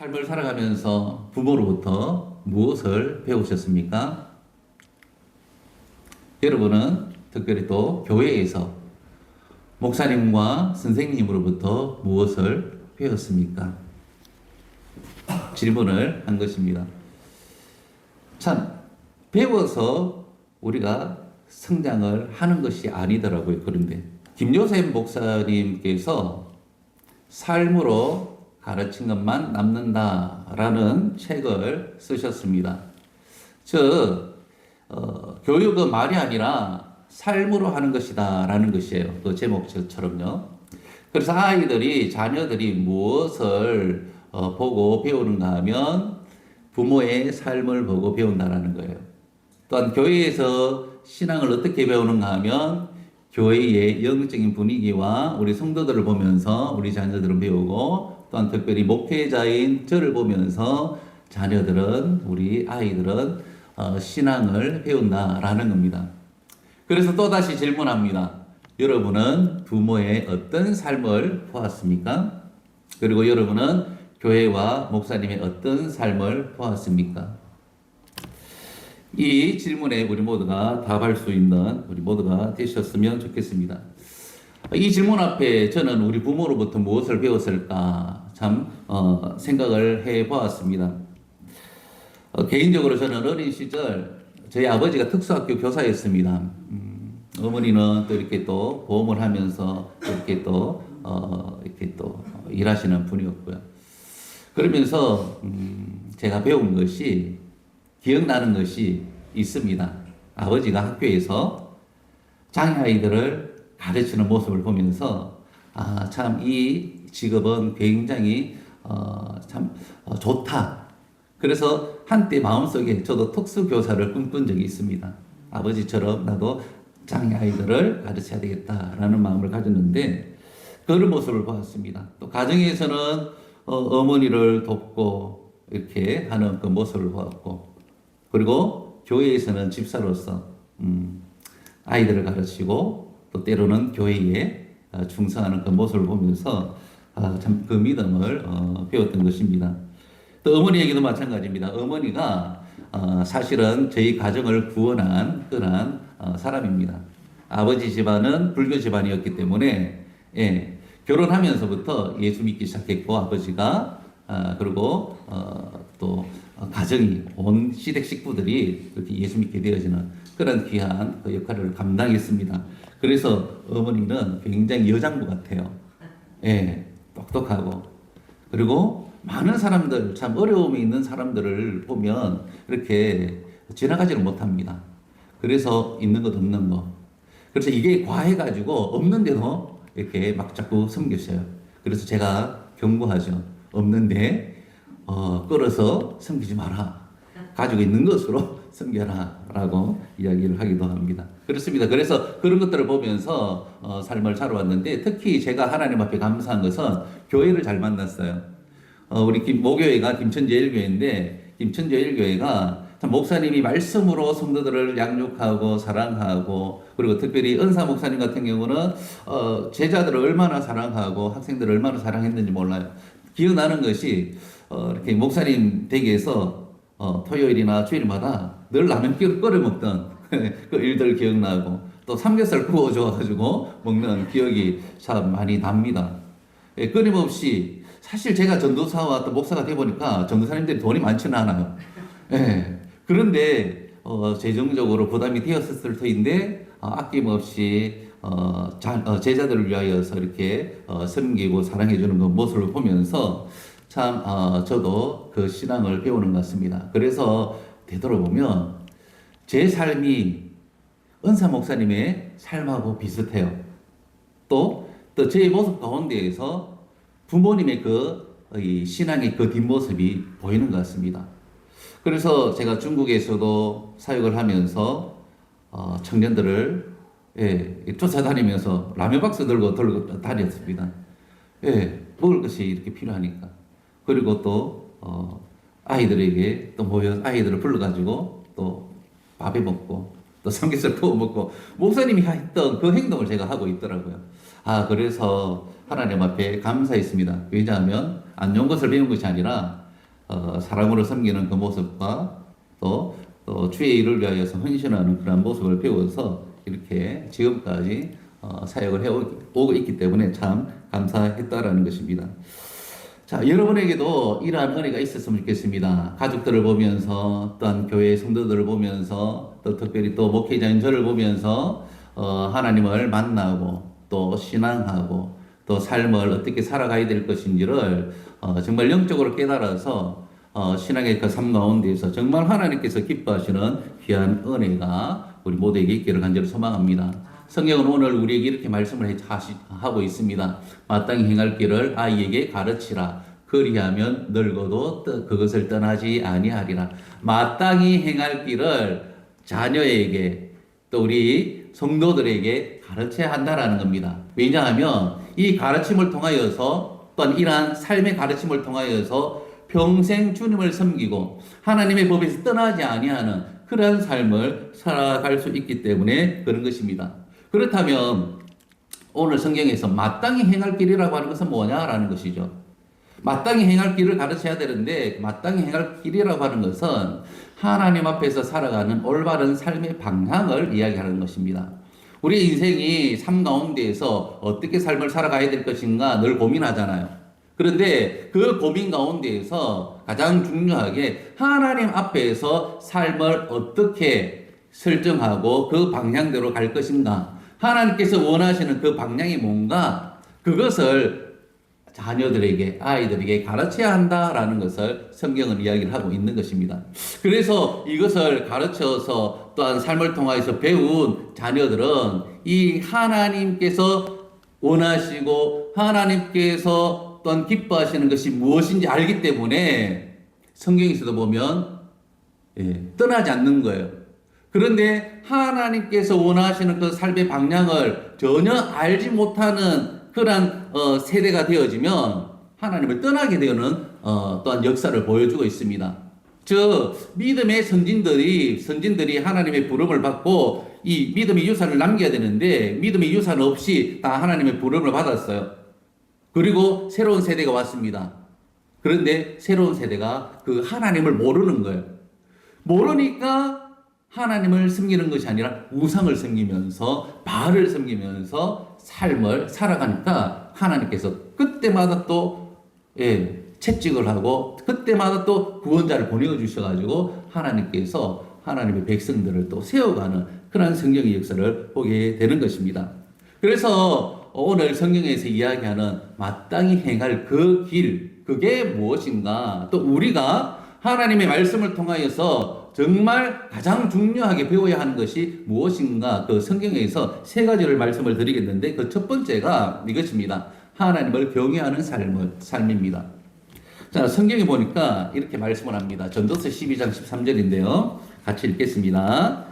삶을 살아가면서 부모로부터 무엇을 배우셨습니까? 여러분은 특별히 또 교회에서 목사님과 선생님으로부터 무엇을 배웠습니까? 질문을 한 것입니다. 참, 배워서 우리가 성장을 하는 것이 아니더라고요. 그런데 김요셉 목사님께서 삶으로 가르친 것만 남는다라는 책을 쓰셨습니다. 교육은 말이 아니라 삶으로 하는 것이다라는 것이에요. 그 제목처럼요. 그래서 자녀들이 무엇을 보고 배우는가 하면 부모의 삶을 보고 배운다라는 거예요. 또한 교회에서 신앙을 어떻게 배우는가 하면 교회의 영적인 분위기와 우리 성도들을 보면서 우리 자녀들은 배우고, 또한 특별히 목회자인 저를 보면서 우리 아이들은 신앙을 배운다라는 겁니다. 그래서 또다시 질문합니다. 여러분은 부모의 어떤 삶을 보았습니까? 그리고 여러분은 교회와 목사님의 어떤 삶을 보았습니까? 이 질문에 우리 모두가 답할 수 있는 우리 모두가 되셨으면 좋겠습니다. 이 질문 앞에 저는 우리 부모로부터 무엇을 배웠을까 생각을 해 보았습니다. 개인적으로 저는 어린 시절 저희 아버지가 특수학교 교사였습니다. 어머니는 또 이렇게 또 보험을 하면서 이렇게 또 일하시는 분이었고요. 그러면서 제가 배운 것이, 기억나는 것이 있습니다. 아버지가 학교에서 장애아이들을 가르치는 모습을 보면서 이 직업은 굉장히 좋다. 그래서 한때 마음속에 저도 특수교사를 꿈꾼 적이 있습니다. 아버지처럼 나도 장애아이들을 가르쳐야 되겠다라는 마음을 가졌는데, 그런 모습을 보았습니다. 또 가정에서는 어머니를 돕고 이렇게 하는 그 모습을 보았고, 그리고 교회에서는 집사로서 아이들을 가르치고 또 때로는 교회에 충성하는 그 모습을 보면서 참 그 믿음을 배웠던 것입니다. 또 어머니 얘기도 마찬가지입니다. 어머니가 사실은 저희 가정을 구원한 그런 사람입니다. 아버지 집안은 불교 집안이었기 때문에 결혼하면서부터 예수 믿기 시작했고, 아버지가 그리고 또 가정이, 온 시댁 식구들이 이렇게 예수 믿게 되어지는 그런 귀한 그 역할을 감당했습니다. 그래서 어머니는 굉장히 여장부 같아요. 똑똑하고, 그리고 많은 사람들, 참 어려움이 있는 사람들을 보면 이렇게 지나가지를 못합니다. 그래서 있는 것 없는 것. 그래서 이게 과해가지고 없는데도 이렇게 막 자꾸 섬기셔요. 그래서 제가 경고하죠. 없는데 끌어서 섬기지 마라. 가지고 있는 것으로 섬겨라 라고 이야기를 하기도 합니다. 그렇습니다. 그래서 그런 것들을 보면서 삶을 살아왔는데, 특히 제가 하나님 앞에 감사한 것은 교회를 잘 만났어요. 우리 모교회가 김천제일교회인데, 김천제일교회가 목사님이 말씀으로 성도들을 양육하고 사랑하고, 그리고 특별히 은사 목사님 같은 경우는 제자들을 얼마나 사랑하고 학생들을 얼마나 사랑했는지 몰라요. 기억나는 것이 이렇게 목사님 댁에서 토요일이나 주일마다 늘 라면 끓여 먹던 그 일들 기억나고, 또 삼겹살 구워줘가지고 먹는 기억이 참 많이 납니다. 끊임없이, 사실 제가 전도사와 또 목사가 되보니까 전도사님들이 돈이 많지는 않아요. 그런데 재정적으로 부담이 되었을 터인데 아낌없이 제자들을 위하여서 이렇게 섬기고 사랑해주는 그 모습을 보면서 참 저도 그 신앙을 배우는 것 같습니다. 그래서 되돌아보면 제 삶이 은사 목사님의 삶하고 비슷해요. 또 제 모습 가운데에서 부모님의 이 신앙의 그 뒷모습이 보이는 것 같습니다. 그래서 제가 중국에서도 사역을 하면서 청년들을 쫓아다니면서 라면 박스 들고 다녔습니다. 먹을 것이 이렇게 필요하니까. 그리고 또 아이들에게 또 모여 아이들을 불러가지고 또 밥에 먹고 또 삼겹살 구워 먹고, 목사님이 했던 그 행동을 제가 하고 있더라고요. 그래서 하나님 앞에 감사했습니다. 왜냐하면 안 좋은 것을 배운 것이 아니라 사랑으로 섬기는 그 모습과 또 주의 일을 위하여서 헌신하는 그런 모습을 배워서 이렇게 지금까지 사역을 해오고 있기 때문에 참 감사했다라는 것입니다. 자, 여러분에게도 이러한 은혜가 있었으면 좋겠습니다. 가족들을 보면서, 또한 교회 성도들을 보면서, 또 특별히 또 목회자인 저를 보면서, 하나님을 만나고, 또 신앙하고, 또 삶을 어떻게 살아가야 될 것인지를, 정말 영적으로 깨달아서, 신앙의 그 삶 가운데에서 정말 하나님께서 기뻐하시는 귀한 은혜가 우리 모두에게 있기를 간절히 소망합니다. 성경은 오늘 우리에게 이렇게 말씀을 하고 있습니다. 마땅히 행할 길을 아이에게 가르치라. 그리하면 늙어도 그것을 떠나지 아니하리라. 마땅히 행할 길을 자녀에게 또 우리 성도들에게 가르쳐야 한다라는 겁니다. 왜냐하면 이 가르침을 통하여서 또한 이러한 삶의 가르침을 통하여서 평생 주님을 섬기고 하나님의 법에서 떠나지 아니하는 그러한 삶을 살아갈 수 있기 때문에 그런 것입니다. 그렇다면 오늘 성경에서 마땅히 행할 길이라고 하는 것은 뭐냐라는 것이죠. 마땅히 행할 길을 가르쳐야 되는데 마땅히 행할 길이라고 하는 것은 하나님 앞에서 살아가는 올바른 삶의 방향을 이야기하는 것입니다. 우리 인생이 삶 가운데에서 어떻게 삶을 살아가야 될 것인가 늘 고민하잖아요. 그런데 그 고민 가운데에서 가장 중요하게 하나님 앞에서 삶을 어떻게 설정하고 그 방향대로 갈 것인가, 하나님께서 원하시는 그 방향이 뭔가, 그것을 자녀들에게, 아이들에게 가르쳐야 한다라는 것을 성경은 이야기를 하고 있는 것입니다. 그래서 이것을 가르쳐서 또한 삶을 통해서 배운 자녀들은 이 하나님께서 원하시고 하나님께서 또한 기뻐하시는 것이 무엇인지 알기 때문에 성경에서도 보면 떠나지 않는 거예요. 그런데 하나님께서 원하시는 그 삶의 방향을 전혀 알지 못하는 그런 세대가 되어지면 하나님을 떠나게 되는 또한 역사를 보여주고 있습니다. 즉 믿음의 선진들이 하나님의 부름을 받고 이 믿음의 유산을 남겨야 되는데 믿음의 유산 없이 다 하나님의 부름을 받았어요. 그리고 새로운 세대가 왔습니다. 그런데 새로운 세대가 그 하나님을 모르는 거예요. 모르니까 하나님을 섬기는 것이 아니라 우상을 섬기면서 바알을 섬기면서 삶을 살아가니까 하나님께서 그때마다 또 채찍을 하고 그때마다 또 구원자를 보내어 주셔가지고 하나님께서 하나님의 백성들을 또 세워가는 그런 성경의 역사를 보게 되는 것입니다. 그래서 오늘 성경에서 이야기하는 마땅히 행할 그 길, 그게 무엇인가, 또 우리가 하나님의 말씀을 통하여서 정말 가장 중요하게 배워야 하는 것이 무엇인가, 그 성경에서 세 가지를 말씀을 드리겠는데 그 첫 번째가 이것입니다. 하나님을 경외하는 삶입니다. 자, 성경에 보니까 이렇게 말씀을 합니다. 전도서 12장 13절인데요. 같이 읽겠습니다.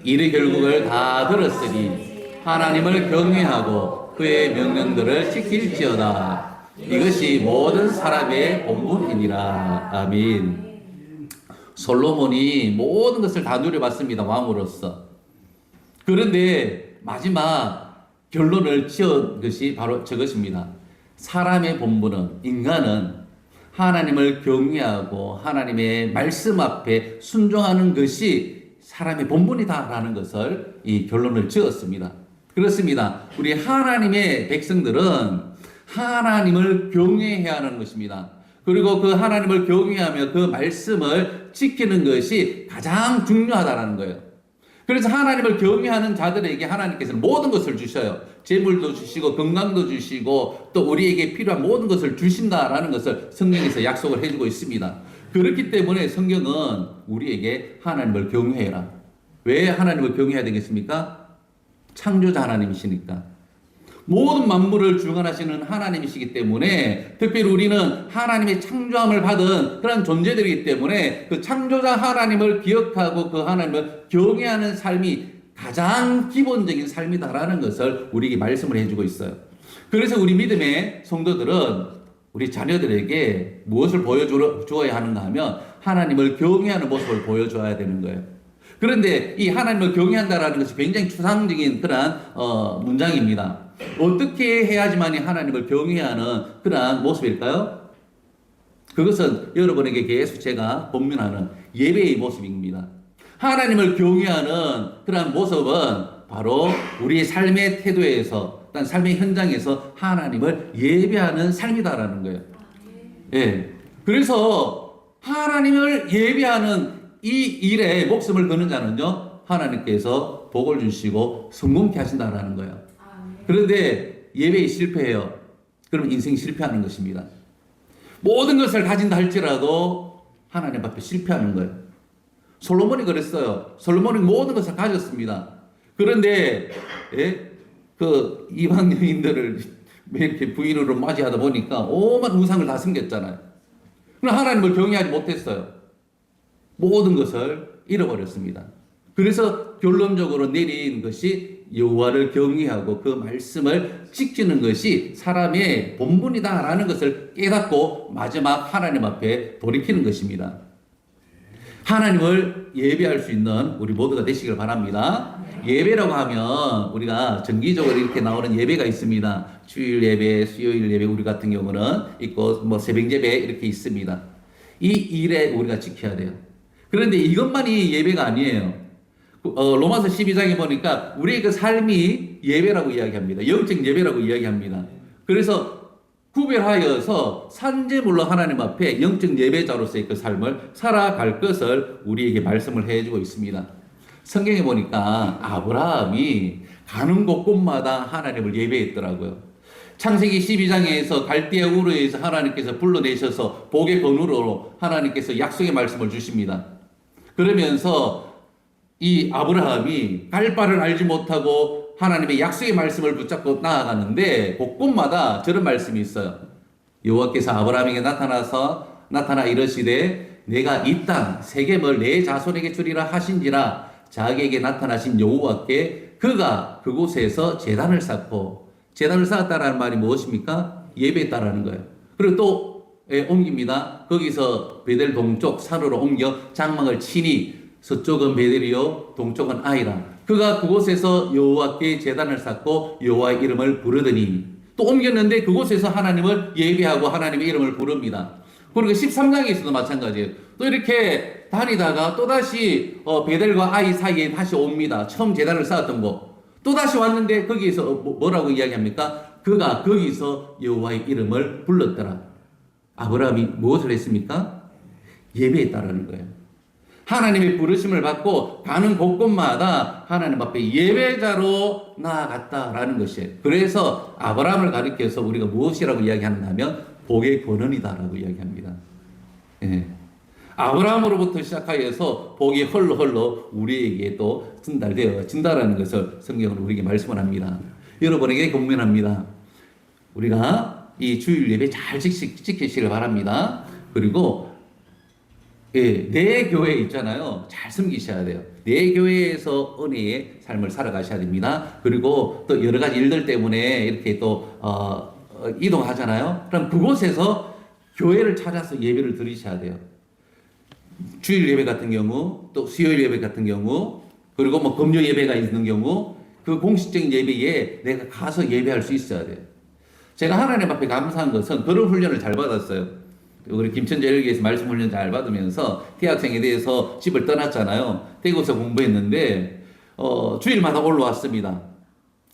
이르 결국을 다 들었으니 하나님을 경외하고 그의 명령들을 지킬지어다. 이것이 모든 사람의 본분이니라. 아멘. 솔로몬이 모든 것을 다 누려봤습니다. 왕으로서. 그런데 마지막 결론을 지은 것이 바로 저것입니다. 사람의 본분은, 인간은 하나님을 경외하고 하나님의 말씀 앞에 순종하는 것이 사람의 본분이다라는 것을 이 결론을 지었습니다. 그렇습니다. 우리 하나님의 백성들은 하나님을 경외해야 하는 것입니다. 그리고 그 하나님을 경외하며 그 말씀을 지키는 것이 가장 중요하다는 거예요. 그래서 하나님을 경외하는 자들에게 하나님께서는 모든 것을 주셔요. 재물도 주시고 건강도 주시고 또 우리에게 필요한 모든 것을 주신다라는 것을 성경에서 약속을 해주고 있습니다. 그렇기 때문에 성경은 우리에게 하나님을 경외해라. 왜 하나님을 경외해야 되겠습니까? 창조자 하나님이시니까. 모든 만물을 주관하시는 하나님이시기 때문에, 특별히 우리는 하나님의 창조함을 받은 그런 존재들이기 때문에 그 창조자 하나님을 기억하고 그 하나님을 경외하는 삶이 가장 기본적인 삶이다라는 것을 우리에게 말씀을 해주고 있어요. 그래서 우리 믿음의 성도들은 우리 자녀들에게 무엇을 보여주어야 하는가 하면 하나님을 경외하는 모습을 보여줘야 되는 거예요. 그런데 이 하나님을 경외한다라는 것이 굉장히 추상적인 그런 문장입니다. 어떻게 해야지만이 하나님을 경외하는 그러한 모습일까요? 그것은 여러분에게 계속 제가 권면하는 예배의 모습입니다. 하나님을 경외하는 그러한 모습은 바로 우리의 삶의 태도에서, 단 삶의 현장에서 하나님을 예배하는 삶이다라는 거예요. 예. 그래서 하나님을 예배하는 이 일에 목숨을 거는 자는요, 하나님께서 복을 주시고 성공케 하신다라는 거예요. 그런데 예배에 실패해요. 그러면 인생 실패하는 것입니다. 모든 것을 가진다 할지라도 하나님 앞에 실패하는 거예요. 솔로몬이 그랬어요. 솔로몬이 모든 것을 가졌습니다. 그런데 그 이방 여인들을 이렇게 부인으로 맞이하다 보니까 오만 우상을 다 섬겼잖아요. 그럼 하나님을 경외하지 못했어요. 모든 것을 잃어버렸습니다. 그래서 결론적으로 내린 것이 여호와를 경외하고 그 말씀을 지키는 것이 사람의 본분이다라는 것을 깨닫고 마지막 하나님 앞에 돌이키는 것입니다. 하나님을 예배할 수 있는 우리 모두가 되시길 바랍니다. 예배라고 하면 우리가 정기적으로 이렇게 나오는 예배가 있습니다. 주일 예배, 수요일 예배 우리 같은 경우는 있고 뭐 새벽 예배 이렇게 있습니다. 이 일에 우리가 지켜야 돼요. 그런데 이것만이 예배가 아니에요. 로마서 12장에 보니까 우리의 그 삶이 예배라고 이야기합니다. 영적 예배라고 이야기합니다. 그래서 구별하여서 산재물로 하나님 앞에 영적 예배자로서의 그 삶을 살아갈 것을 우리에게 말씀을 해주고 있습니다. 성경에 보니까 아브라함이 가는 곳곳마다 하나님을 예배했더라고요. 창세기 12장에서 갈대아 우르에서 하나님께서 불러내셔서 복의 건우로 하나님께서 약속의 말씀을 주십니다. 그러면서 이 아브라함이 갈 바를 알지 못하고 하나님의 약속의 말씀을 붙잡고 나아가는데 곳곳마다 저런 말씀이 있어요. 여호와께서 아브라함에게 나타나 이르시되 내가 이 땅 세겜을 내 자손에게 주리라 하신지라 자기에게 나타나신 여호와께 그가 그곳에서 제단을 쌓고, 제단을 쌓았다라는 말이 무엇입니까? 예배했다라는 거예요. 그리고 또 옮깁니다. 거기서 베델 동쪽 산으로 옮겨 장막을 치니 서쪽은 베델이요 동쪽은 아이라. 그가 그곳에서 여호와께 제단을 쌓고 여호와의 이름을 부르더니, 또 옮겼는데 그곳에서 하나님을 예배하고 하나님의 이름을 부릅니다. 그리고 13장에서도 마찬가지예요. 또 이렇게 다니다가 또다시 베델과 아이 사이에 다시 옵니다. 처음 제단을 쌓았던 곳. 또다시 왔는데 거기에서 뭐라고 이야기합니까? 그가 거기서 여호와의 이름을 불렀더라. 아브라함이 무엇을 했습니까? 예배했다라는 거예요. 하나님의 부르심을 받고 가는 곳곳마다 하나님 앞에 예배자로 나아갔다라는 것이에요. 그래서 아브라함을 가리켜서 우리가 무엇이라고 이야기하냐면 복의 권원이다라고 이야기합니다. 예. 아브라함으로부터 시작하여서 복이 헐로 우리에게 또 전달되어진다라는 것을 성경은 우리에게 말씀을 합니다. 여러분에게 권면합니다. 우리가 이 주일 예배 잘 지키시길 바랍니다. 그리고 내 교회 있잖아요. 잘 섬기셔야 돼요. 내 교회에서 은혜의 삶을 살아가셔야 됩니다. 그리고 또 여러 가지 일들 때문에 이렇게 또 이동하잖아요. 그럼 그곳에서 교회를 찾아서 예배를 드리셔야 돼요. 주일 예배 같은 경우, 또 수요일 예배 같은 경우, 그리고 뭐 금요 예배가 있는 경우, 그 공식적인 예배에 내가 가서 예배할 수 있어야 돼요. 제가 하나님 앞에 감사한 것은 그런 훈련을 잘 받았어요. 우리 김천재 열기에서 말씀 훈련 잘 받으면서 대학생에 대해서 집을 떠났잖아요. 대구에서 공부했는데 주일마다 올라왔습니다.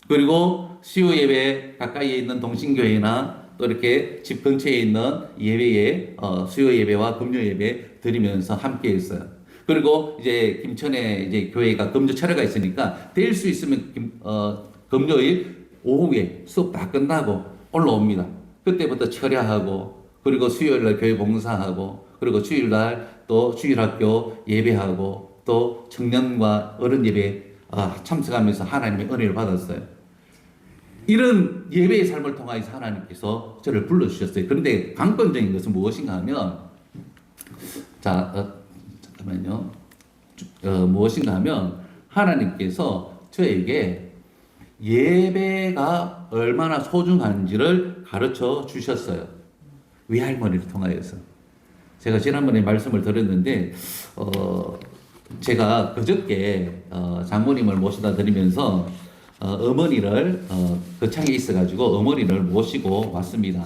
그리고 수요 예배 가까이에 있는 동신교회나 또 이렇게 집 근처에 있는 예배에 수요 예배와 금요 예배 드리면서 함께 했어요. 그리고 이제 김천에 이제 교회가 금요 철회가 있으니까 될 수 있으면 금요일 오후에 수업 다 끝나고 올라옵니다. 그때부터 철야하고, 그리고 수요일날 교회 봉사하고, 그리고 주일날 또 주일학교 예배하고, 또 청년과 어른 예배 참석하면서 하나님의 은혜를 받았어요. 이런 예배의 삶을 통하여서 하나님께서 저를 불러주셨어요. 그런데 관건적인 것은 무엇인가 하면, 잠깐만요. 무엇인가 하면 하나님께서 저에게 예배가 얼마나 소중한지를 가르쳐 주셨어요. 외할머니를 통하여서. 제가 지난번에 말씀을 드렸는데 제가 그저께 장모님을 모시다 드리면서 어머니를 거창에 있어가지고 어머니를 모시고 왔습니다.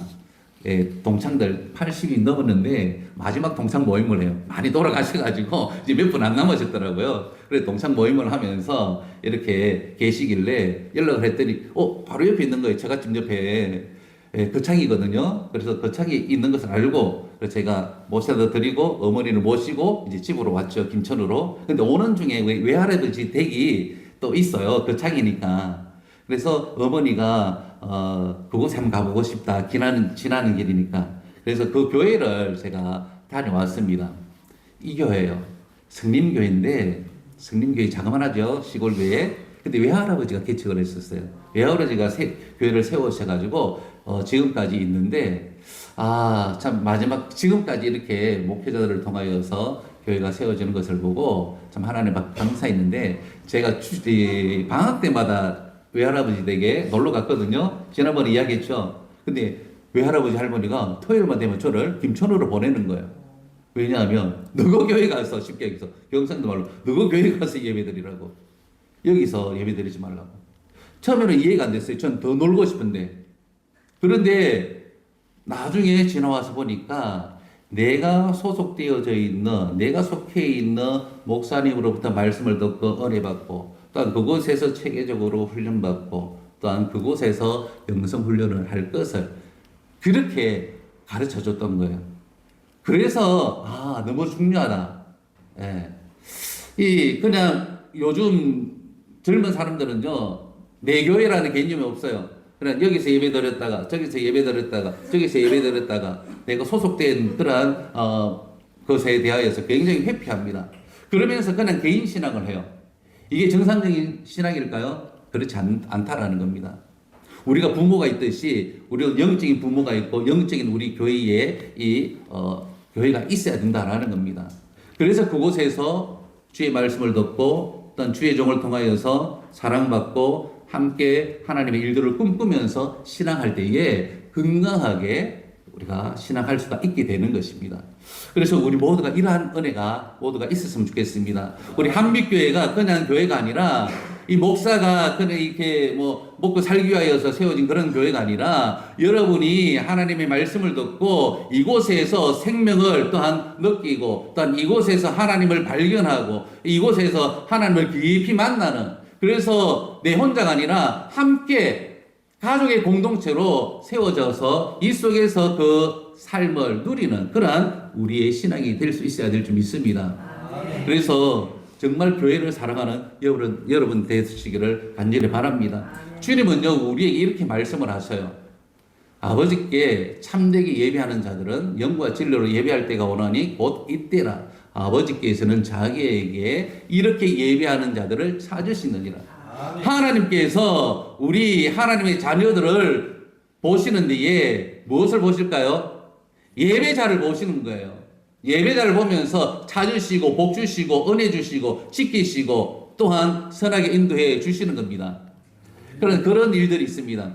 동창들 80이 넘었는데 마지막 동창 모임을 해요. 많이 돌아가셔가지고 이제 몇 분 안 남으셨더라고요. 그래서 동창 모임을 하면서 이렇게 계시길래 연락을 했더니 바로 옆에 있는 거예요. 처갓집 옆에 거창이거든요. 그래서 거창이 있는 것을 알고 그래서 제가 모셔다 드리고 어머니를 모시고 이제 집으로 왔죠. 김천으로. 근데 오는 중에 외할아버지 댁이 또 있어요. 거창이니까. 그래서 어머니가 그곳에 한번 가보고 싶다. 지나는 길이니까. 그래서 그 교회를 제가 다녀왔습니다. 이 교회요. 성림교회인데 성림교회 자그만하죠. 시골교회. 근데 외할아버지가 개척을 했었어요. 외할아버지가 교회를 세우셔가지고 지금까지 있는데 참 마지막 지금까지 이렇게 목회자들을 통하여서 교회가 세워지는 것을 보고 참 하나님 감사했는데 제가 방학 때마다 외할아버지 댁에 놀러 갔거든요. 지난번에 이야기했죠. 근데 외할아버지 할머니가 토요일만 되면 저를 김천으로 보내는 거예요. 왜냐하면 너거 교회 가서 쉽게 얘기해서 경상도 말로 너거 교회 가서 예배드리라고. 여기서 예배드리지 말라고. 처음에는 이해가 안 됐어요. 전 더 놀고 싶은데. 그런데 나중에 지나와서 보니까 내가 소속되어져 있는, 내가 속해 있는 목사님으로부터 말씀을 듣고 은혜 받고 또한 그곳에서 체계적으로 훈련받고 또한 그곳에서 영성 훈련을 할 것을 그렇게 가르쳐 줬던 거예요. 그래서 너무 중요하다. 그냥 요즘 젊은 사람들은요 내교회라는 개념이 없어요. 그냥 여기서 예배 드렸다가 저기서 예배 드렸다가 저기서 예배 드렸다가 내가 소속된 그러한 것에 대하여서 굉장히 회피합니다. 그러면서 그냥 개인 신앙을 해요. 이게 정상적인 신앙일까요? 그렇지 않다라는 겁니다. 우리가 부모가 있듯이 우리가 영적인 부모가 있고 영적인 우리 교회에 교회가 있어야 된다라는 겁니다. 그래서 그곳에서 주의 말씀을 듣고 어떤 주의 종을 통하여서 사랑받고 함께 하나님의 일들을 꿈꾸면서 신앙할 때에 건강하게 우리가 신앙할 수가 있게 되는 것입니다. 그래서 우리 모두가 이러한 은혜가 모두가 있었으면 좋겠습니다. 우리 한빛교회가 그냥 교회가 아니라 이 목사가 그냥 이렇게 먹고 살기 위하여서 세워진 그런 교회가 아니라 여러분이 하나님의 말씀을 듣고 이곳에서 생명을 또한 느끼고 또한 이곳에서 하나님을 발견하고 이곳에서 하나님을 깊이 만나는 그래서 내 혼자가 아니라 함께 가족의 공동체로 세워져서 이 속에서 그 삶을 누리는 그러한 우리의 신앙이 될 수 있어야 될 줄 믿습니다. 그래서 정말 교회를 사랑하는 여러분 되시기를 간절히 바랍니다. 주님은요 우리에게 이렇게 말씀을 하셔요. 아버지께 참되게 예배하는 자들은 영과 진리로 예배할 때가 오나니 곧 이때라. 아버지께서는 자기에게 이렇게 예배하는 자들을 찾으시느니라. 하나님께서 우리 하나님의 자녀들을 보시는 데에 무엇을 보실까요? 예배자를 보시는 거예요. 예배자를 보면서 찾으시고 복 주시고 은혜 주시고 지키시고 또한 선하게 인도해 주시는 겁니다. 그런 일들이 있습니다.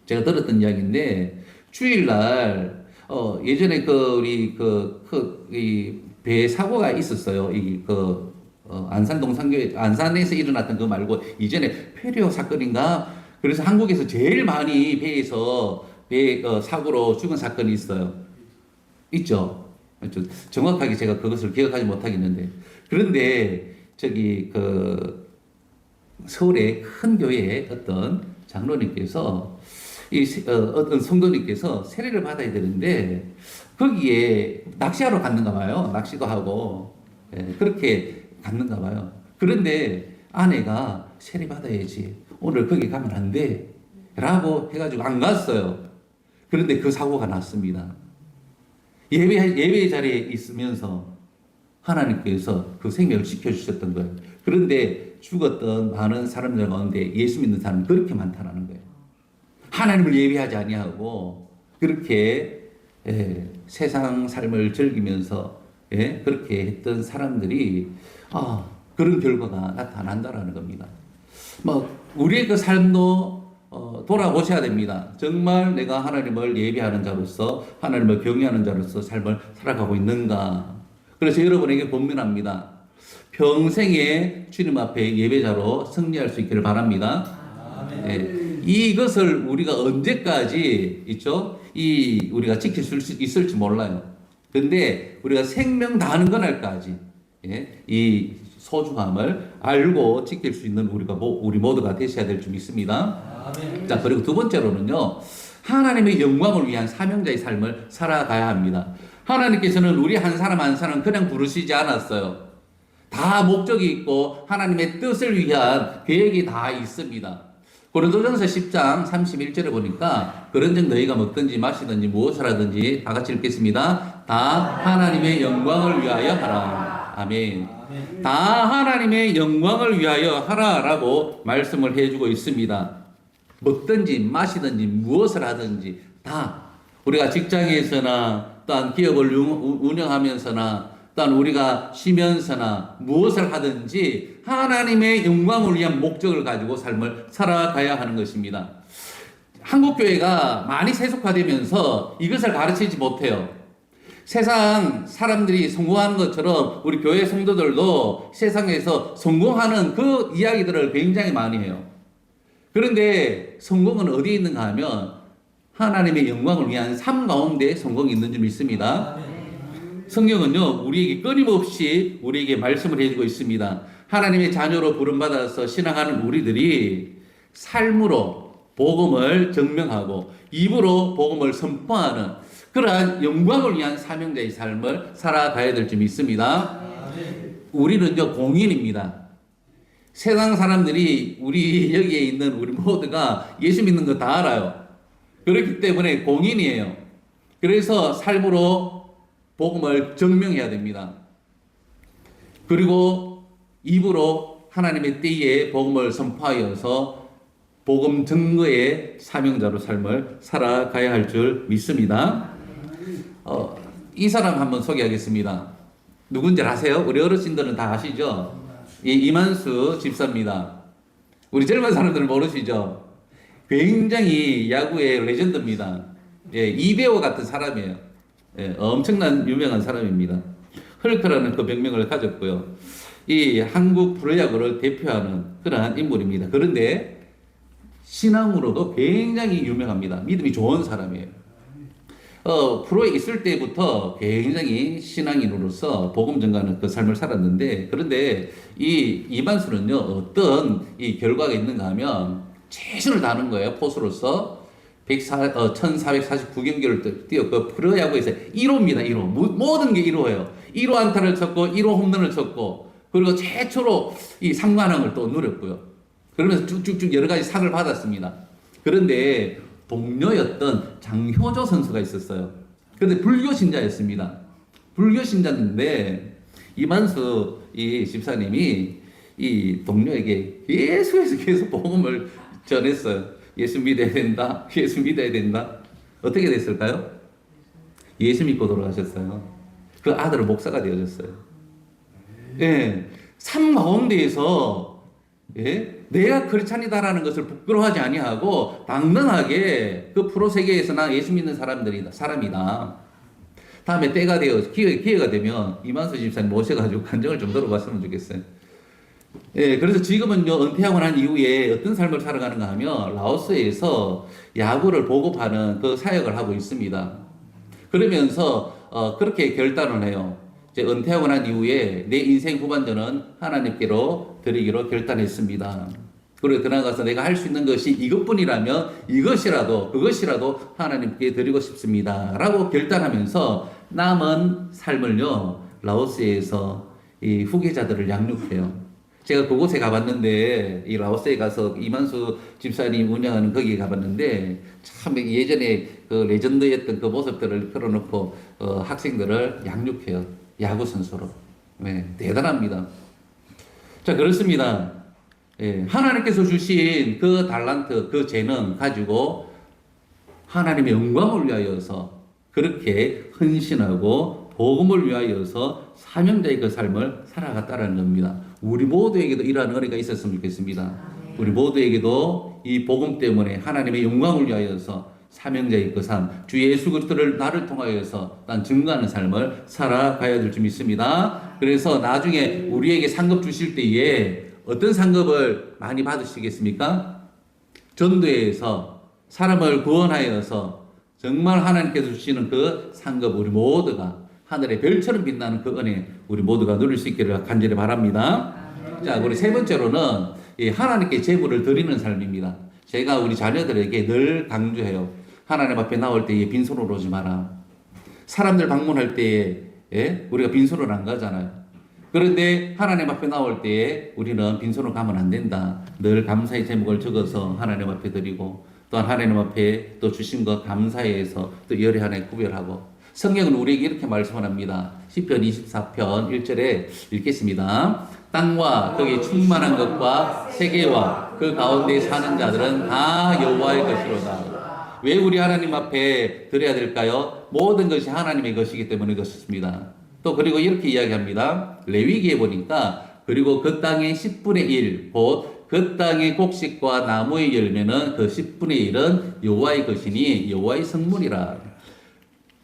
제가 들었던 이야기인데 주일날 예전에 우리 배 사고가 있었어요. 안산 동산교회 안산에서 일어났던 그 말고 이전에 페리오 사건인가 그래서 한국에서 제일 많이 배에서 사고로 죽은 사건이 있죠. 정확하게 제가 그것을 기억하지 못하겠는데 그런데 서울의 큰 교회에 어떤 장로님께서 어떤 성도님께서 세례를 받아야 되는데 거기에 낚시하러 갔는가 봐요. 낚시도 하고 그렇게 갔는가 봐요. 그런데 아내가 세례 받아야지. 오늘 거기 가면 안 돼. 라고 해가지고 안 갔어요. 그런데 그 사고가 났습니다. 예배 자리에 있으면서 하나님께서 그 생명을 지켜주셨던 거예요. 그런데 죽었던 많은 사람들 가운데 예수 믿는 사람이 그렇게 많다는 거예요. 하나님을 예배하지 아니하고 그렇게 세상 삶을 즐기면서 그렇게 했던 사람들이 그런 결과가 나타난다라는 겁니다. 우리의 그 삶도 돌아보셔야 됩니다. 정말 내가 하나님을 예배하는 자로서 하나님을 경외하는 자로서 삶을 살아가고 있는가. 그래서 여러분에게 권면합니다. 평생에 주님 앞에 예배자로 승리할 수 있기를 바랍니다. 이것을 우리가 언제까지 있죠? 우리가 지킬 수 있을지 몰라요. 근데 우리가 생명 다하는 그날까지 이 소중함을 알고 지킬 수 있는 우리 모두가 되셔야 될 줄 믿습니다. 아멘. 자, 그리고 두 번째로는요, 하나님의 영광을 위한 사명자의 삶을 살아가야 합니다. 하나님께서는 우리 한 사람 한 사람 그냥 부르시지 않았어요. 다 목적이 있고 하나님의 뜻을 위한 계획이 다 있습니다. 고린도전서 10장 31절에 보니까 그런즉 너희가 먹든지 마시든지 무엇을 하든지 다 같이 읽겠습니다. 다 하나님의 영광을 위하여 하라. 아멘. 다 하나님의 영광을 위하여 하라라고 말씀을 해주고 있습니다. 먹든지 마시든지 무엇을 하든지 다 우리가 직장에서나 또한 기업을 운영하면서나 또한 우리가 쉬면서나 무엇을 하든지 하나님의 영광을 위한 목적을 가지고 삶을 살아가야 하는 것입니다. 한국교회가 많이 세속화되면서 이것을 가르치지 못해요. 세상 사람들이 성공하는 것처럼 우리 교회 성도들도 세상에서 성공하는 그 이야기들을 굉장히 많이 해요. 그런데 성공은 어디에 있는가 하면 하나님의 영광을 위한 삶 가운데 성공이 있는 줄 믿습니다. 성경은요, 우리에게 끊임없이 우리에게 말씀을 해주고 있습니다. 하나님의 자녀로 부름받아서 신앙하는 우리들이 삶으로 복음을 증명하고 입으로 복음을 선포하는 그러한 영광을 위한 사명자의 삶을 살아가야 될 줄 믿습니다. 우리는요, 공인입니다. 세상 사람들이 우리 여기에 있는 우리 모두가 예수 믿는 거 다 알아요. 그렇기 때문에 공인이에요. 그래서 삶으로 복음을 증명해야 됩니다. 그리고 입으로 하나님의 때에 복음을 선포하여서 복음 증거의 사명자로 삶을 살아가야 할 줄 믿습니다. 이 사람 한번 소개하겠습니다. 누군지 아세요? 우리 어르신들은 다 아시죠? 이만수 집사입니다. 우리 젊은 사람들은 모르시죠? 굉장히 야구의 레전드입니다. 이대호 같은 사람이에요. 엄청난 유명한 사람입니다. 헐크라는 그 병명을 가졌고요. 이 한국 프로야구를 대표하는 그러한 인물입니다. 그런데 신앙으로도 굉장히 유명합니다. 믿음이 좋은 사람이에요. 프로에 있을 때부터 굉장히 신앙인으로서 복음 전가하는 그 삶을 살았는데, 그런데 이만수는요, 어떤 이 결과가 있는가 하면 최선을 다하는 거예요. 포수로서 1449경기를 뛰었고 프로야구에서 1호입니다. 1호. 모든 게 1호예요. 1호 안타를 쳤고 1호 홈런을 쳤고 그리고 최초로 이 상관왕을 또 누렸고요. 그러면서 쭉쭉쭉 여러 가지 상을 받았습니다. 그런데 동료였던 장효조 선수가 있었어요. 그런데 불교 신자였습니다. 불교 신자인데 이만수 이 집사님이 이 동료에게 계속 복음을 전했어요. 예수 믿어야 된다. 예수 믿어야 된다. 어떻게 됐을까요? 예수 믿고 돌아가셨어요. 그 아들은 목사가 되어졌어요. 삶 가운데에서 내가 크리스찬이다라는 것을 부끄러워하지 아니하고 당당하게 그 프로 세계에서 나 예수 믿는 사람이다. 다음에 때가 되어 기회가 되면 이만수 집사님 모셔가지고 간증을 좀 들어봤으면 좋겠어요. 그래서 지금은요, 은퇴하고 난 이후에 어떤 삶을 살아가는가 하면 라오스에서 야구를 보급하는 그 사역을 하고 있습니다. 그러면서 그렇게 결단을 해요. 이제 은퇴하고 난 이후에 내 인생 후반전은 하나님께로 드리기로 결단했습니다. 그리고 들어가서 내가 할 수 있는 것이 이것뿐이라면 그것이라도 하나님께 드리고 싶습니다. 라고 결단하면서 남은 삶을요, 라오스에서 이 후계자들을 양육해요. 제가 그곳에 가봤는데, 이 라오스에 가서 이만수 집사님 운영하는 거기에 가봤는데, 참 예전에 그 레전드였던 그 모습들을 풀어놓고, 학생들을 양육해요. 야구선수로. 대단합니다. 자, 그렇습니다. 하나님께서 주신 그 달란트, 그 재능 가지고 하나님의 영광을 위하여서 그렇게 헌신하고 복음을 위하여서 사명자의 그 삶을 살아갔다라는 겁니다. 우리 모두에게도 이러한 은혜가 있었으면 좋겠습니다. 우리 모두에게도 이 복음 때문에 하나님의 영광을 위하여서 사명자의 그 삶, 주 예수 그리스도를 나를 통하여서 난 증거하는 삶을 살아가야 될 줄 믿습니다. 그래서 나중에 우리에게 상급 주실 때에 어떤 상급을 많이 받으시겠습니까? 전도에서 사람을 구원하여서 정말 하나님께서 주시는 그 상급 우리 모두가 하늘의 별처럼 빛나는 그 은혜 우리 모두가 누릴 수 있기를 간절히 바랍니다. 자, 우리 세 번째로는 이 하나님께 제물을 드리는 삶입니다. 제가 우리 자녀들에게 늘 강조해요. 하나님 앞에 나올 때에 빈손으로 오지 마라. 사람들 방문할 때에 우리가 빈손으로 안 가잖아요. 그런데 하나님 앞에 나올 때에 우리는 빈손으로 가면 안 된다. 늘 감사의 제목을 적어서 하나님 앞에 드리고 또한 하나님 앞에 또 주신 것 감사해서 또 열의 하나에 구별하고 성경은 우리에게 이렇게 말씀을 합니다. 시편 24편 1절에 읽겠습니다. 땅과 거기 충만한 것과 세계와 그 가운데 사는 자들은 다 여호와의 것이로다. 왜 우리 하나님 앞에 드려야 될까요? 모든 것이 하나님의 것이기 때문에 그렇습니다. 또 그리고 이렇게 이야기합니다. 레위기에 보니까 그리고 그 땅의 10분의 1, 곧 그 땅의 곡식과 나무의 열매는 그 10분의 1은 여호와의 것이니 여호와의 성물이라.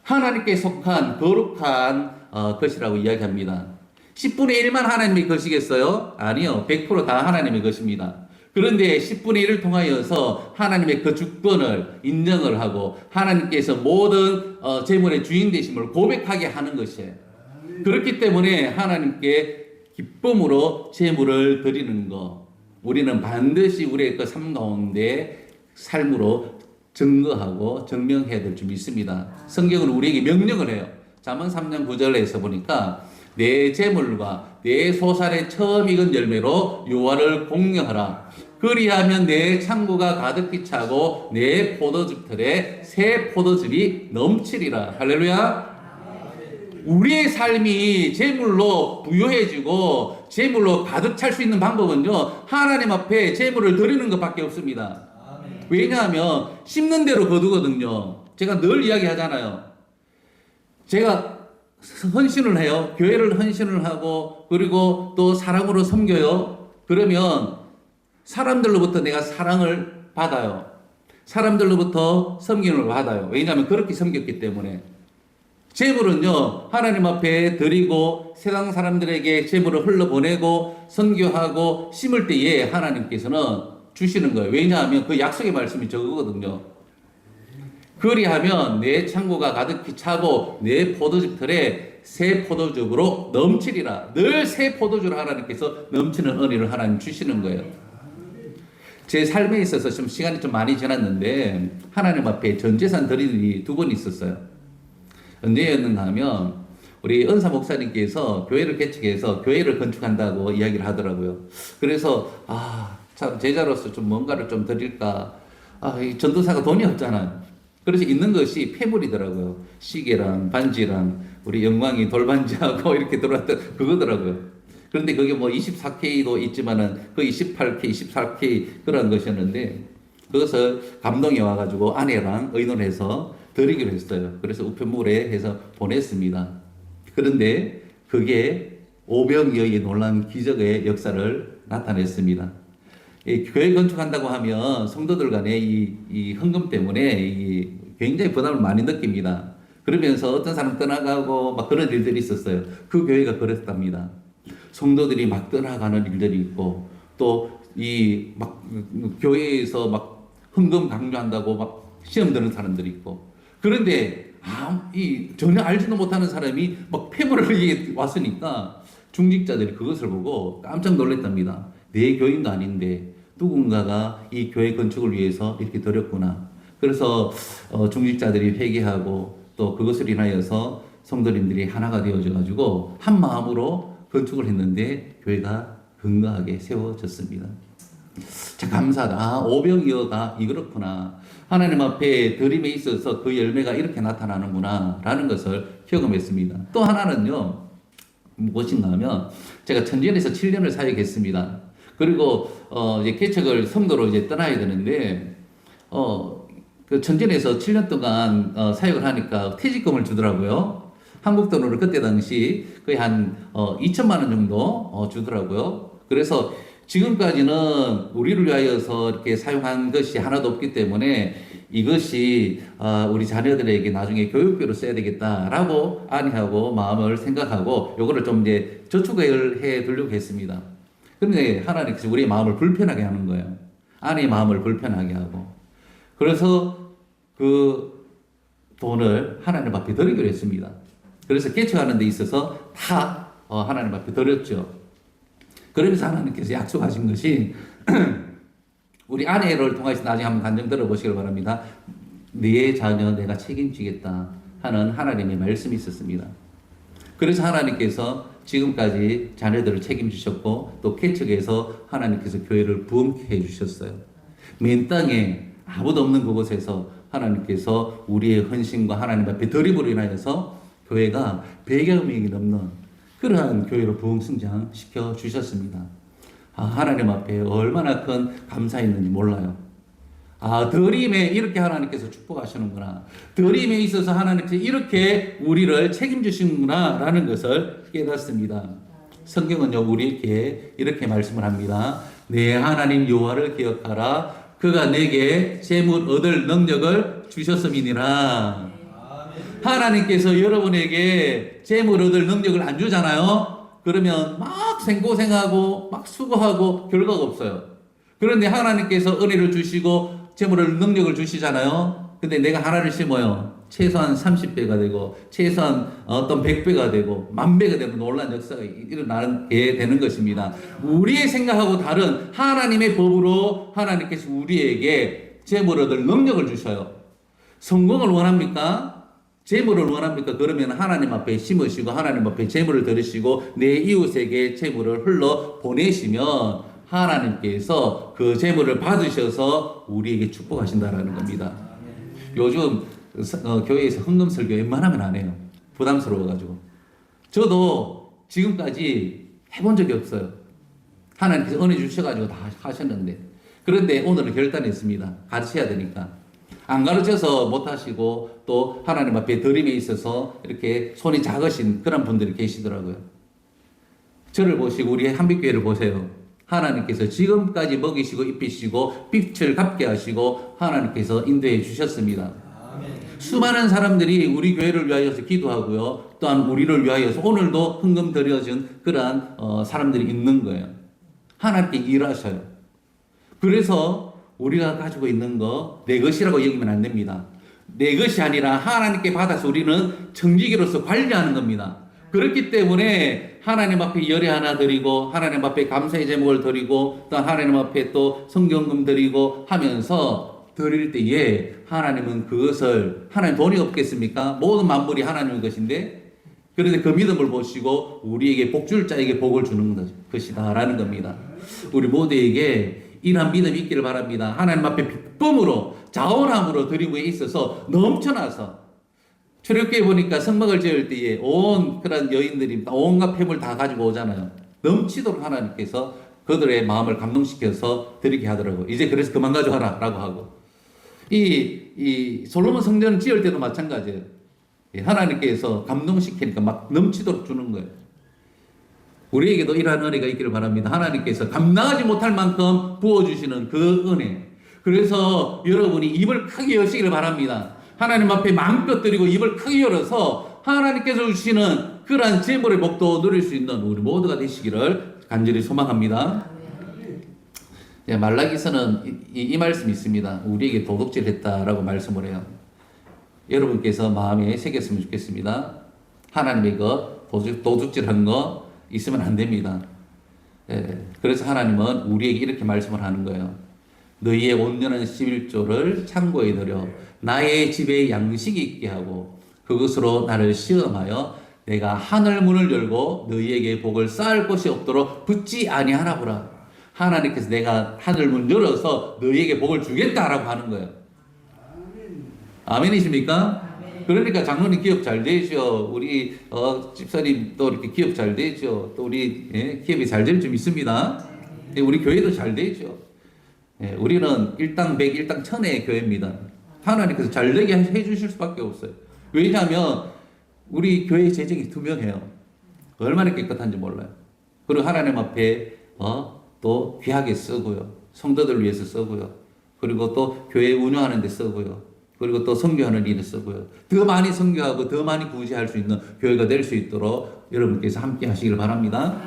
하나님께 속한 거룩한 것이라고 이야기합니다. 10분의 1만 하나님의 것이겠어요? 아니요. 100%다 하나님의 것입니다. 그런데 10분의 1을 통하여서 하나님의 그 주권을 인정을 하고 하나님께서 모든 재물의 주인 되심을 고백하게 하는 것이에요. 그렇기 때문에 하나님께 기쁨으로 재물을 드리는 것, 우리는 반드시 우리의 그 삶 가운데 삶으로 증거하고 증명해야 될 줄 믿습니다. 성경은 우리에게 명령을 해요. 잠언 3장 9절에서 보니까 내 재물과 내 소산의 처음 익은 열매로 여호와를 공경하라. 그리하면 내 창고가 가득히 차고 내 포도즙 틀에 새 포도즙이 넘치리라. 할렐루야. 우리의 삶이 재물로 부유해지고 재물로 가득 찰 수 있는 방법은요, 하나님 앞에 재물을 드리는 것밖에 없습니다. 왜냐하면 심는 대로 거두거든요. 제가 늘 이야기하잖아요. 제가 헌신을 해요. 교회를 헌신을 하고 그리고 또 사랑으로 섬겨요. 그러면 사람들로부터 내가 사랑을 받아요. 사람들로부터 섬김을 받아요. 왜냐하면 그렇게 섬겼기 때문에. 재물은요, 하나님 앞에 드리고 세상 사람들에게 재물을 흘러보내고 선교하고 심을 때에 하나님께서는 주시는 거예요. 왜냐하면 그 약속의 말씀이 저거거든요. 그리하면 내 창고가 가득히 차고 내 포도즙 틀에 새 포도즙으로 넘치리라. 늘 새 포도주를 하나님께서 넘치는 은혜를 하나님 주시는 거예요. 제 삶에 있어서 좀 시간이 좀 많이 지났는데 하나님 앞에 전 재산 드리는 일이 두 번 있었어요. 언제였는가 하면 우리 은사 목사님께서 교회를 개척해서 교회를 건축한다고 이야기를 하더라고요. 그래서 참 제자로서 좀 뭔가를 좀 드릴까. 이 전도사가 돈이 없잖아요. 그래서 있는 것이 폐물이더라고요. 시계랑 반지랑 우리 영광이 돌반지하고 이렇게 들어왔던 그거더라고요. 그런데 그게 뭐 24K도 있지만은 거의 18K, 24K 그런 것이었는데 그것을 감동이 와가지고 아내랑 의논해서 드리기로 했어요. 그래서 우편물에 해서 보냈습니다. 그런데 그게 오병이어의 놀라운 기적의 역사를 나타냈습니다. 이 교회 건축한다고 하면 성도들 간에 이 헌금 때문에 굉장히 부담을 많이 느낍니다. 그러면서 어떤 사람 떠나가고 막 그런 일들이 있었어요. 그 교회가 그랬답니다. 성도들이 막 떠나가는 일들이 있고 또 이 막 교회에서 막 헌금 강조한다고 막 시험 드는 사람들이 있고 그런데 전혀 알지도 못하는 사람이 막 폐물을 왔으니까 중직자들이 그것을 보고 깜짝 놀랐답니다. 내 교인도 아닌데 누군가가 이 교회 건축을 위해서 이렇게 드렸구나. 그래서 중직자들이 회개하고 또 그것을 인하여서 성도님들이 하나가 되어져 가지고 한 마음으로 건축을 했는데 교회가 건강하게 세워졌습니다. 참 감사하다. 오병이어가 이렇구나. 하나님 앞에 드림에 있어서 그 열매가 이렇게 나타나는구나 라는 것을 경험했습니다. 또 하나는요, 무엇인가 하면 제가 천지연에서 7년을 사역했습니다. 그리고 이제 개척을 성도로 이제 떠나야 되는데 그 천지연에서 7년 동안 사역을 하니까 퇴직금을 주더라고요. 한국 돈으로 그때 당시 거의 한 2천만 원 정도 주더라고요. 그래서 지금까지는 우리를 위하여서 이렇게 사용한 것이 하나도 없기 때문에 이것이 우리 자녀들에게 나중에 교육비로 써야 되겠다라고 아내하고 마음을 생각하고 요거를 좀 이제 저축을 해 두려고 했습니다. 그런데 하나님께서 우리의 마음을 불편하게 하는 거예요. 아내의 마음을 불편하게 하고. 그래서 그 돈을 하나님 앞에 드리기로 했습니다. 그래서 개척하는 데 있어서 다 하나님 앞에 드렸죠. 그러면서 하나님께서 약속하신 것이 우리 아내를 통해서 나중에 한번 간증 들어보시길 바랍니다. 네 자녀 내가 책임지겠다 하는 하나님의 말씀이 있었습니다. 그래서 하나님께서 지금까지 자녀들을 책임지셨고 또 개척에서 하나님께서 교회를 부흥케 해주셨어요. 맨 땅에 아무도 없는 그곳에서 하나님께서 우리의 헌신과 하나님 앞에 드림으로 인하여서 교회가 100여 명이 넘는 그러한 교회로 부흥성장시켜 주셨습니다. 하나님 앞에 얼마나 큰 감사가 있는지 몰라요. 드림에 이렇게 하나님께서 축복하시는구나. 드림에 있어서 하나님께서 이렇게 우리를 책임지시는구나 라는 것을 깨닫습니다. 성경은요 우리에게 이렇게 말씀을 합니다. 내 하나님 여호와를 기억하라. 그가 내게 재물 얻을 능력을 주셨음이니라. 하나님께서 여러분에게 재물 얻을 능력을 안 주잖아요. 그러면 막 생고생하고 막 수고하고 결과가 없어요. 그런데 하나님께서 은혜를 주시고 재물을 능력을 주시잖아요. 근데 내가 하나를 심어요. 최소한 30배가 되고 최소한 어떤 100배가 되고 10,000배가 되고 놀라운 역사가 일어나게 되는 것입니다. 우리의 생각하고 다른 하나님의 법으로 하나님께서 우리에게 재물을 얻을 능력을 주셔요. 성공을 원합니까? 재물을 원합니까? 그러면 하나님 앞에 심으시고 하나님 앞에 재물을 들으시고 내 이웃에게 재물을 흘러 보내시면 하나님께서 그 재물을 받으셔서 우리에게 축복하신다라는 겁니다. 요즘 교회에서 헌금 설교 웬만하면 안 해요. 부담스러워가지고. 저도 지금까지 해본 적이 없어요. 하나님께서 은혜 주셔가지고 다 하셨는데. 그런데 오늘은 결단했습니다. 가르쳐야 되니까. 안 가르쳐서 못하시고 또 하나님 앞에 드림에 있어서 이렇게 손이 작으신 그런 분들이 계시더라고요. 저를 보시고 우리 한빛교회를 보세요. 하나님께서 지금까지 먹이시고 입히시고 빛을 갚게 하시고 하나님께서 인도해 주셨습니다. 수많은 사람들이 우리 교회를 위하여서 기도하고요. 또한 우리를 위하여서 오늘도 헌금 드려준 그러한 사람들이 있는 거예요. 하나님께 일하셔요. 그래서 우리가 가지고 있는 거 내 것이라고 여기면 안 됩니다. 내 것이 아니라 하나님께 받아서 우리는 청지기로서 관리하는 겁니다. 그렇기 때문에 하나님 앞에 열애 하나 드리고 하나님 앞에 감사의 제목을 드리고 또 하나님 앞에 또 성경금 드리고 하면서 드릴 때에 하나님은 그것을 하나님 돈이 없겠습니까? 모든 만물이 하나님의 것인데 그런데 그 믿음을 보시고 우리에게 복줄 자에게 복을 주는 것이다 라는 겁니다. 우리 모두에게 이러한 믿음이 있기를 바랍니다. 하나님 앞에 기쁨으로 자원함으로 드림에 있어서 넘쳐나서 출애굽기에 보니까 성막을 지을 때에 온 그런 여인들이 온갖 폐물 다 가지고 오잖아요. 넘치도록 하나님께서 그들의 마음을 감동시켜서 드리게 하더라고요. 이제 그래서 그만 가져와라 라고 하고 이 솔로몬 성전을 지을 때도 마찬가지예요. 하나님께서 감동시키니까 막 넘치도록 주는 거예요. 우리에게도 이러한 은혜가 있기를 바랍니다. 하나님께서 감당하지 못할 만큼 부어주시는 그 은혜. 그래서 여러분이 입을 크게 여시기를 바랍니다. 하나님 앞에 마음껏 드리고 입을 크게 열어서 하나님께서 주시는 그러한 재물의 복도 누릴 수 있는 우리 모두가 되시기를 간절히 소망합니다. 말라기서는 이 말씀이 있습니다. 우리에게 도둑질 했다라고 말씀을 해요. 여러분께서 마음에 새겼으면 좋겠습니다. 하나님의 도둑질한 거 있으면 안 됩니다. 그래서 하나님은 우리에게 이렇게 말씀을 하는 거예요. 너희의 온전한 11조를 창고에 넣으려 나의 집에 양식이 있게 하고 그것으로 나를 시험하여 내가 하늘 문을 열고 너희에게 복을 쌓을 곳이 없도록 붙지 아니하나 보라. 하나님께서 내가 하늘 문 열어서 너희에게 복을 주겠다라고 하는 거예요. 아멘이십니까? 그러니까 장로님 기업 잘 되죠. 우리 집사님 또 이렇게 기업 잘 되죠. 또 우리 기업이 잘 될 좀 있습니다. 우리 교회도 잘 되죠. 우리는 일당 100, 일당 1000의 교회입니다. 하나님께서 잘 되게 해주실 수밖에 없어요. 왜냐하면 우리 교회 재정이 투명해요. 얼마나 깨끗한지 몰라요. 그리고 하나님 앞에 또 귀하게 쓰고요. 성도들 위해서 쓰고요. 그리고 또 교회 운영하는 데 쓰고요. 그리고 또 선교하는 일에 쓰고요. 더 많이 선교하고 더 많이 구제할 수 있는 교회가 될 수 있도록 여러분께서 함께 하시길 바랍니다.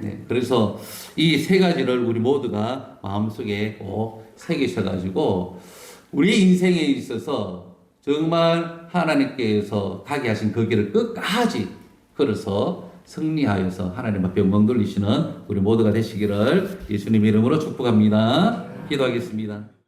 네, 그래서 이 세 가지를 우리 모두가 마음속에 꼭 새기셔가지고 우리 인생에 있어서 정말 하나님께서 가게 하신 그 길을 끝까지 걸어서 승리하여서 하나님 앞에 영광 돌리시는 우리 모두가 되시기를 예수님 이름으로 축복합니다. 기도하겠습니다.